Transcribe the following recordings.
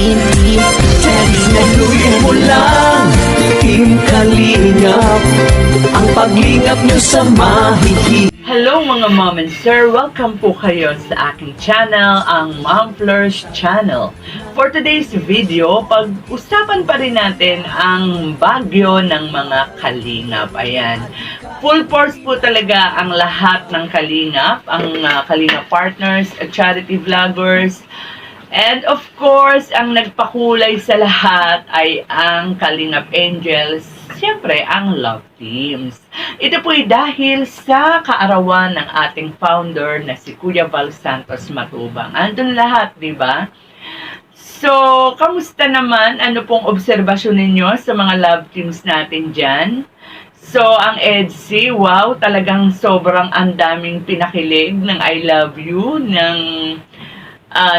Signaduhin mo lang, Team Kalingap, ang paglingap nyo sa mahihirap. Hello mga mom and sir! Welcome po kayo sa aking channel, ang Mom Flourish Channel. For today's video, pag-usapan pa rin natin ang bagyo ng mga kalingap. Ayan. Full force po talaga ang lahat ng kalingap, ang kalingap partners, charity vloggers, and of course, ang nagpakulay sa lahat ay ang Kalingap Angels, siyempre ang Love Teams. Ito po'y dahil sa kaarawan ng ating founder na si Kuya Val Santos Matubang. Andun lahat, di ba? So, kamusta naman? Ano pong obserbasyon ninyo sa mga Love Teams natin dyan? So, ang EDC, wow, talagang sobrang andaming pinakilig ng I love you, ng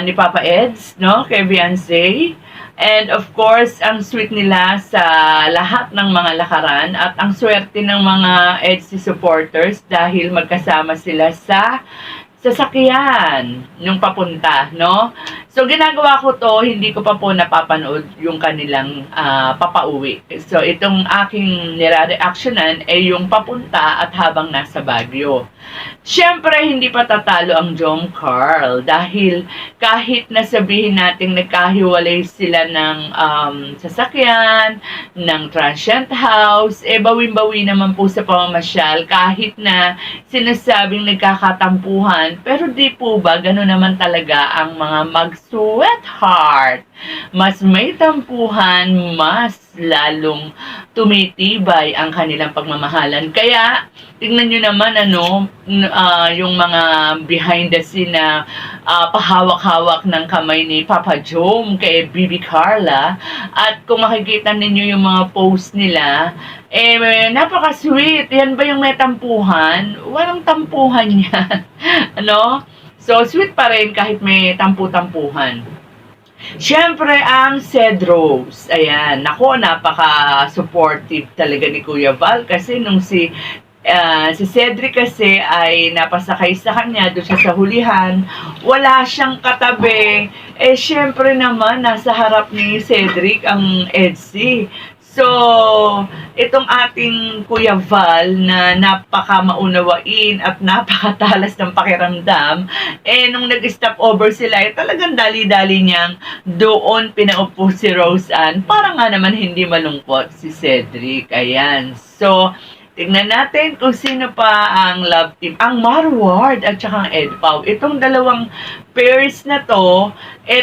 ni Papa Eds, no? Kay Beyonce. And of course, ang sweet nila sa lahat ng mga lakaran at ang swerte ng mga EDC supporters dahil magkasama sila sa sasakyan nung papunta, no? So, ginagawa ko to, hindi ko pa po napapanood yung kanilang papauwi. So, itong aking nire-reactionan ay yung papunta at habang nasa Baguio. Siyempre, hindi pa tatalo ang Jom Carl dahil kahit nasabihin nating nagkahiwalay sila ng sasakyan, ng transient house, bawin-bawi naman po sa pamamasyal kahit na sinasabing nagkakatampuhan. Pero di po ba, gano'n naman talaga ang mga mag-sweetheart. Mas may tampuhan, mas lalong tumitibay ang kanilang pagmamahalan. Kaya, tingnan nyo naman, yung mga behind the scene na pahawak-hawak ng kamay ni Papa Jom kay Bibi Carla. At kung makikita ninyo yung mga post nila, napaka-sweet. Yan ba yung may tampuhan? Walang tampuhan yan. So, sweet pa rin kahit may tampu-tampuhan. Siyempre, ang Cedros. Ayan. Nako, napaka-supportive talaga ni Kuya Val kasi nung si Cedric kasi ay napasakay sa kanya doon siya sa hulihan, wala siyang katabi. Siyempre naman, nasa harap ni Cedric ang EDC. So, itong ating Kuya Val na napaka-maunawain at napakatalas ng pakiramdam, nung nag-stop over sila, talagang dali-dali niyang doon pinaupo si Roseanne para nga naman hindi malungkot si Cedric. Ayan. So, tignan natin kung sino pa ang love team. Ang Marward at saka ang Ed Pau. Itong dalawang pairs na to,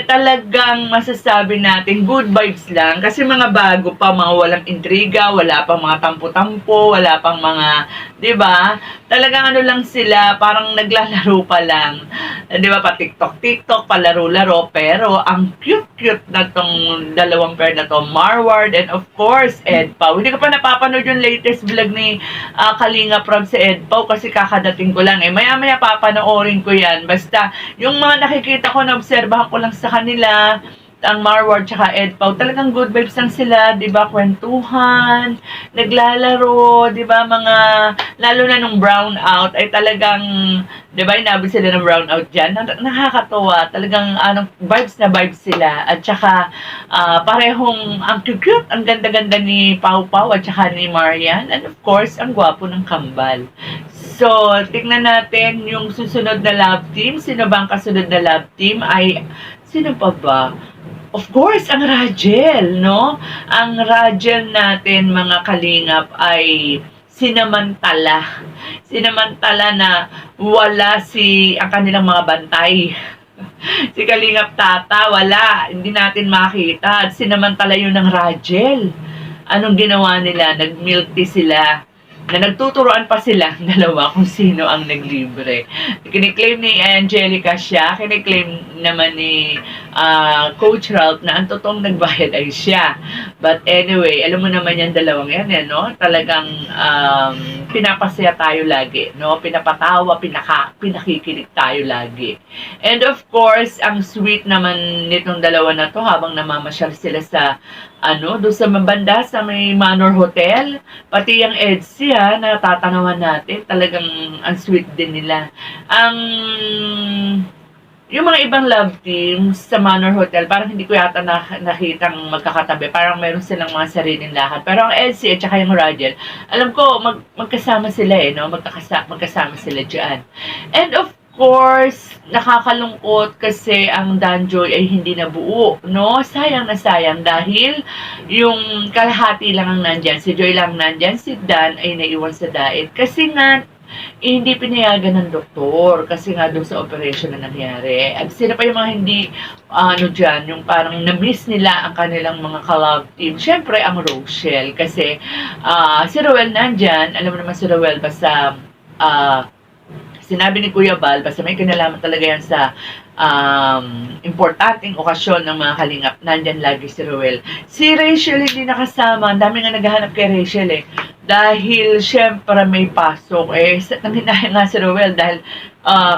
talagang masasabi natin good vibes lang. Kasi mga bago pa, mga walang intriga, wala pang mga tampo-tampo, wala pang mga, di ba? Talagang lang sila, parang naglalaro pa lang. Di ba? Pa TikTok, palaro-laro. Pero ang cute-cute na tong dalawang pair na to, Marward and of course, Ed Pau. Hindi ko pa napapanood yung latest vlog ni Kalinga Prab sa Ed Pau kasi kakadating ko lang. Maya-maya papanoorin ko yan. Basta, yung mga nakikita ko, naobserbahan ko lang sa kanila, ang Marward tsaka Ed Pau, talagang good vibes lang sila, di ba, kwentuhan, naglalaro, di ba, mga, lalo na nung brownout, ay talagang, di ba, inabot sila ng brownout dyan, nakakatawa, talagang, vibes na vibes sila, at tsaka, parehong, ang cute, ang ganda-ganda ni Pau Pau, at tsaka ni Marian, and of course, ang gwapo ng kambal. So, tignan natin yung susunod na love team. Sino ba ang kasunod na love team? Ay, sino pa ba? Of course, ang Rajel, no? Ang Rajel natin, mga kalingap, ay sinamantala. Sinamantala na wala ang kanilang mga bantay. Si Kalingap Tata, wala. Hindi natin makita. At sinamantala yun ng Rajel. Anong ginawa nila? Nag-milk tea sila. Na nagtuturoan pa sila dalawa kung sino ang naglibre. Kiniklaim ni Angelica siya, kiniklaim naman ni Coach Ralph na ang totoong nagbayad ay siya. But anyway, alam mo naman yan dalawang yan, no? Talagang pinapasaya tayo lagi, no? Pinapatawa, pinakikilig tayo lagi. And of course, ang sweet naman nitong dalawa na to habang namamasyal sila sa doon sa mabanda sa may Manor Hotel, pati yung EDC natatanawan natin, talagang ang sweet din nila. yung mga ibang love teams sa Manor Hotel, parang hindi ko yata nakitang magkakatabi. Parang meron silang mga sariling lakad. Pero ang Elsie at saka yung Radiel, alam ko, magkasama sila no? Magkasama sila dyan. And of course, nakakalungkot kasi ang Danjoy ay hindi nabuo, no? Sayang na sayang dahil yung kalahati lang ang nandyan. Si Joy lang nandyan, si Dan ay naiwan sa diet. Kasi nga, hindi pinayagan ng doktor kasi nga doon sa operation na nangyari. At sila pa yung mga hindi, dyan, yung parang na-miss nila ang kanilang mga ka-love team. Siyempre, ang Rochelle kasi si Roel nandyan, alam mo naman si Roel basta sinabi ni Kuya Val, basta may kinalaman talaga yan sa importanteng okasyon ng mga kalingap, nandyan lagi si Roel. Si Rachel hindi nakasama, ang dami nga naghahanap kay Rachel dahil syempre may pasok nanghinaya nga si Roel dahil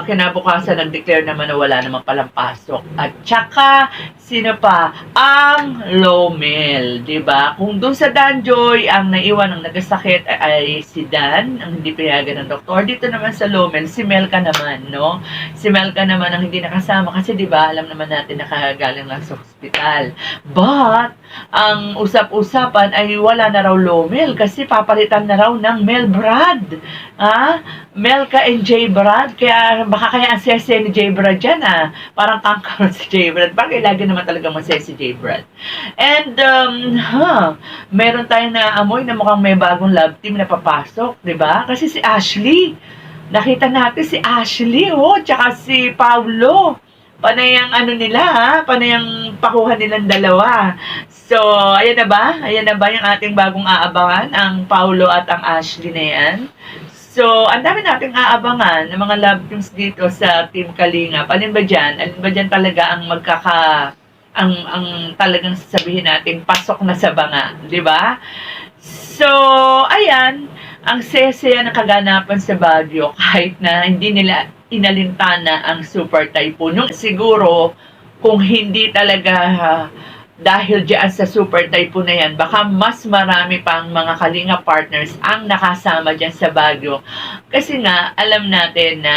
kinabukasan nag-declare naman na wala naman palang pasok. At tsaka, sino pa? Ang Lomel, diba? Kung doon sa Danjoy, ang naiwan ng nagasakit ay si Dan, ang hindi pinayagan ng doktor. Dito naman sa Lomel, si Melka naman, no? Si Melka naman ang hindi nakasama kasi diba, alam naman natin nakagaling lang sa hospital. But, ang usap-usapan ay wala na raw Lomel kasi papalitan na raw ng Mel Brad. Melka and J. Brad, kaya baka kaya ang sese ni J. Brad dyan parang kangkaro si J. Brad. Bakit lagi naman talaga masaya si J. Brad? And, meron tayong naamoy na mukhang may bagong love team na papasok, di ba? Kasi si Ashley, nakita natin si Ashley, tsaka si Paulo. Panay ang panay ang pakuha nilang dalawa. So, ayan na ba? Ayan na ba yung ating bagong aabangan, ang Paulo at ang Ashley na yan? So, ang dami nating aabangan ng mga love teams dito sa Team Kalingap. Alin ba dyan? Alin ba dyan talaga ang ang talagang sasabihin natin, pasok na sa banga, di ba? So, ayan, ang saya-saya na kaganapan sa Baguio kahit na hindi nila inalintana ang Super Typhoon. Siguro, kung hindi talaga dahil diyan sa Super Typhoon na yan, baka mas marami pang mga Kalinga partners ang nakasama dyan sa Baguio. Kasi nga, alam natin na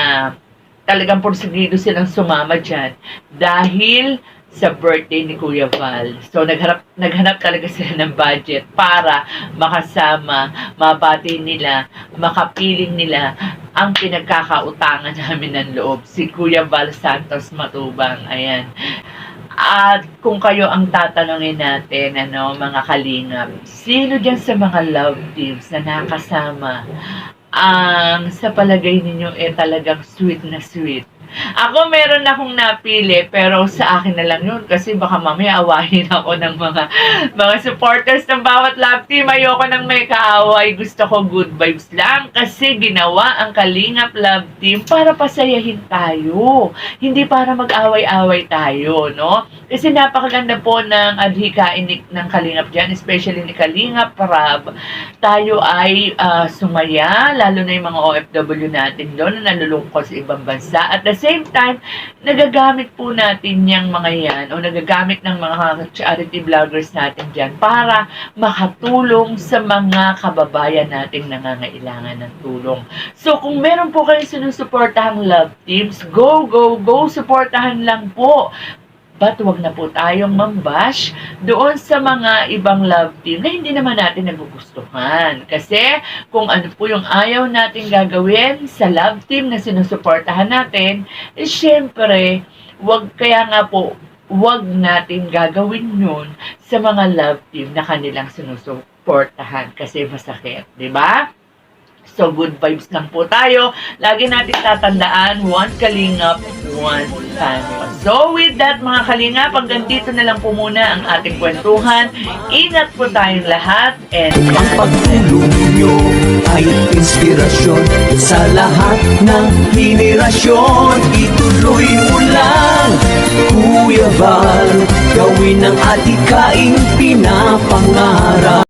talagang porsigido silang sumama dyan dahil sa birthday ni Kuya Val. So, naghanap talaga sila ng budget para makasama, mabati nila, makapiling nila ang pinagkakautangan namin ng loob. Si Kuya Val Santos Matubang. Ayan. At kung kayo ang tatanungin natin, mga kalingap, sino dyan sa mga love teams na nakasama ang sa palagay ninyo talagang sweet na sweet? Ako meron akong napili pero sa akin na lang yun kasi baka mamaya awahin ako ng mga supporters ng bawat love team. Ayoko nang may kaaway. Gusto ko good vibes lang kasi ginawa ang Kalingap Love Team para pasayahin tayo. Hindi para mag-away-away tayo, no? Kasi napakaganda po ng adhikain ng Kalingap dyan, especially ni Kalingap Rab. Tayo ay sumaya, lalo na yung mga OFW natin doon na nalulungkot sa ibang bansa. At the same time, nagagamit po natin yung mga yan o nagagamit ng mga charity vloggers natin dyan para makatulong sa mga kababayan nating nangangailangan ng tulong. So, kung meron po kayong sinusuportahang love teams, go, go, go, suportahan lang po. But wag na po tayong mambash doon sa mga ibang love team na hindi naman natin nagugustuhan. Kasi kung ano po yung ayaw natin gagawin sa love team na sinusuportahan natin, syempre, wag natin gagawin yun sa mga love team na kanilang sinusuportahan kasi masakit, di ba? So, good vibes lang po tayo. Lagi natin tatandaan, one Kalingap, one family. So, with that mga Kalingap, hanggang dito na lang po muna ang ating kwentuhan. Ingat po tayong lahat. And Ang pagtulong nyo ay inspirasyon sa lahat ng henerasyon. Ituloy mo lang, Kuya Val, gawin ang adhikaing pinapangarap.